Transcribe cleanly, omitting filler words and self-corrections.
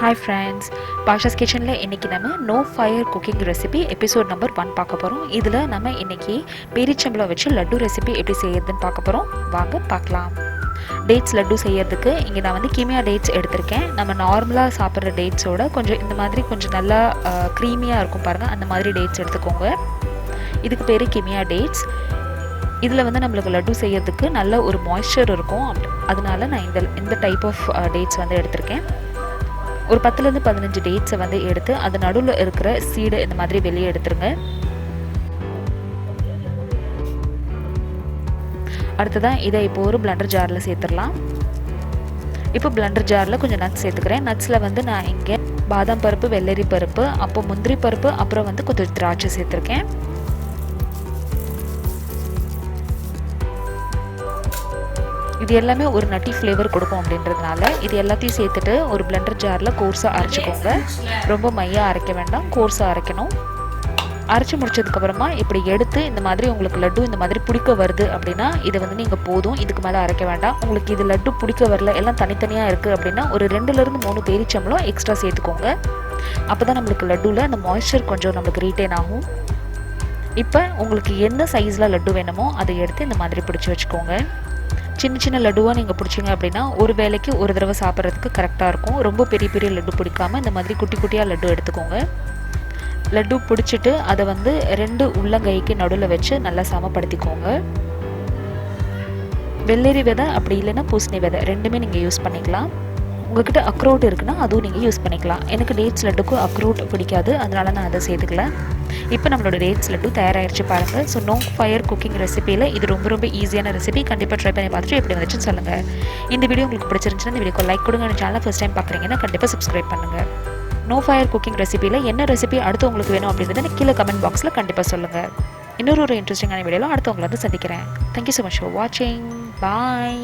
Hi friends, bashaskitchen la இன்னைக்கு நம்ம no fire cooking recipe episode number 1 பார்க்க போறோம். இதுல நம்ம இன்னைக்கு பேரிச்சம்பழம் வச்சு லட்டு ரெசிபி எப்படி செய்யறதுன்னு பார்க்க போறோம். வாங்க பார்க்கலாம். டேட்ஸ் லட்டு செய்யறதுக்கு இங்க நான் வந்து கிமியா டேட்ஸ் எடுத்துர்க்கேன். நம்ம நார்மலா சாப்பிடுற டேட்ஸோட கொஞ்சம் இந்த மாதிரி கொஞ்சம் நல்லா க்ரீமியா இருக்கும் பாருங்க. அந்த மாதிரி டேட்ஸ் எடுத்துக்கோங்க. இதுக்கு பேரு கிமியா டேட்ஸ். இதில் வந்து நம்மளுக்கு லட்டு செய்யறதுக்கு நல்ல ஒரு மாய்ஸ்சர் இருக்கும். அதனால நான் இந்த டைப் ஆஃப் டேட்ஸ் வந்து எடுத்திருக்கேன். ஒரு 10லேருந்து 15 டேட்ஸை வந்து எடுத்து அது நடுவில் இருக்கிற சீடை இந்த மாதிரி வெளியே எடுத்துருங்க. அடுத்ததான் இதை இப்போ ஒரு பிளண்டர் ஜாரில் சேர்த்துடலாம். இப்போ பிளண்டர் ஜாரில் கொஞ்சம் நட்ஸ் சேர்த்துக்கிறேன். நட்ஸில் வந்து நான் இங்கே பாதாம் பருப்பு, வெள்ளரி பருப்பு, அப்போ முந்திரி பருப்பு, அப்புறம் வந்து கொஞ்சம் திராட்சை சேர்த்துருக்கேன். இது எல்லாமே ஒரு நட்டி ஃப்ளேவர் கொடுக்கும் அப்படின்றதுனால இது எல்லாத்தையும் சேர்த்துட்டு ஒரு பிளண்டர் ஜாரில் கோர்ஸாக அரைச்சிக்கோங்க. ரொம்ப மையாக அரைக்க வேண்டாம், கோர்ஸாக அரைக்கணும். அரைச்சி முடிச்சதுக்கப்புறமா இப்படி எடுத்து இந்த மாதிரி உங்களுக்கு லட்டு இந்த மாதிரி பிடிக்க வருது அப்படின்னா இதை வந்து நீங்கள் போதும், இதுக்கு மேலே அரைக்க வேண்டாம். உங்களுக்கு இது லட்டு பிடிக்க வரல, எல்லாம் தனித்தனியாக இருக்குது அப்படின்னா ஒரு 2லேருந்து 3 பேரிச்சம்பழம் எக்ஸ்ட்ரா சேர்த்துக்கோங்க. அப்போ தான் நம்மளுக்கு லட்டுவில் அந்த மாய்ஸ்சர் கொஞ்சம் நம்மளுக்கு ரீட்டைன் ஆகும். இப்போ உங்களுக்கு என்ன சைஸில் லட்டு வேணுமோ அதை எடுத்து இந்த மாதிரி பிடிச்சி வச்சுக்கோங்க. சின்ன சின்ன லட்டுவாக நீங்கள் பிடிச்சிங்க அப்படின்னா ஒரு வேளைக்கு ஒரு தடவை சாப்பிட்றதுக்கு கரெக்டாக இருக்கும். ரொம்ப பெரிய பெரிய லட்டு பிடிக்காமல் இந்த மாதிரி குட்டி குட்டியாக லட்டு எடுத்துக்கோங்க. லட்டு பிடிச்சிட்டு அதை வந்து 2 உள்ளங்கைக்கு நடுவில் வச்சு நல்லா சமப்படுத்திக்கோங்க. வெள்ளரி விதை அப்படி இல்லைன்னா பூசணி விதை ரெண்டுமே நீங்கள் யூஸ் பண்ணிக்கலாம். உங்கள்கிட்ட அக்ரோட் இருக்குன்னா அதுவும் நீங்கள் யூஸ் பண்ணிக்கலாம். எனக்கு டேட்ஸ் லட்டுக்கும் அக்ரோட் பிடிக்காது, அதனால நான் அதை சேர்த்துக்கல. இப்போ நம்மளோட டேட்ஸ் லட்டு தயாராகிடுச்சு பாருங்கள். ஸோ நோ ஃபயர் குக்கிங் ரெசிபியில் இது ரொம்ப ஈஸியான ரெசிபி. கண்டிப்பாக ட்ரை பண்ணி பார்த்துட்டு எப்படி வந்துச்சுன்னு சொல்லுங்கள். இந்த வீடியோ உங்களுக்கு பிடிச்சிருந்துச்சுன்னா இந்த வீடியோக்கு லைக் கொடுங்க. இந்த சேனலை ஃபஸ்ட் டைம் பார்க்குறீங்கன்னா கண்டிப்பாக சப்ஸ்கிரைப் பண்ணுங்கள். நோ ஃபயர் குக்கிங் ரெசிபியில் என்ன ரெசிபி அடுத்து உங்களுக்கு வேணும் அப்படின்றத கீழே கமெண்ட் பாக்ஸில் கண்டிப்பாக சொல்லுங்கள். இன்னொரு இன்ட்ரெஸ்டிங்கான வீடியோவில் அடுத்து உங்களை வந்து சந்திக்கிறேன். தேங்க்யூ ஸோ மச் ஃபார் வாட்சிங். பாய்.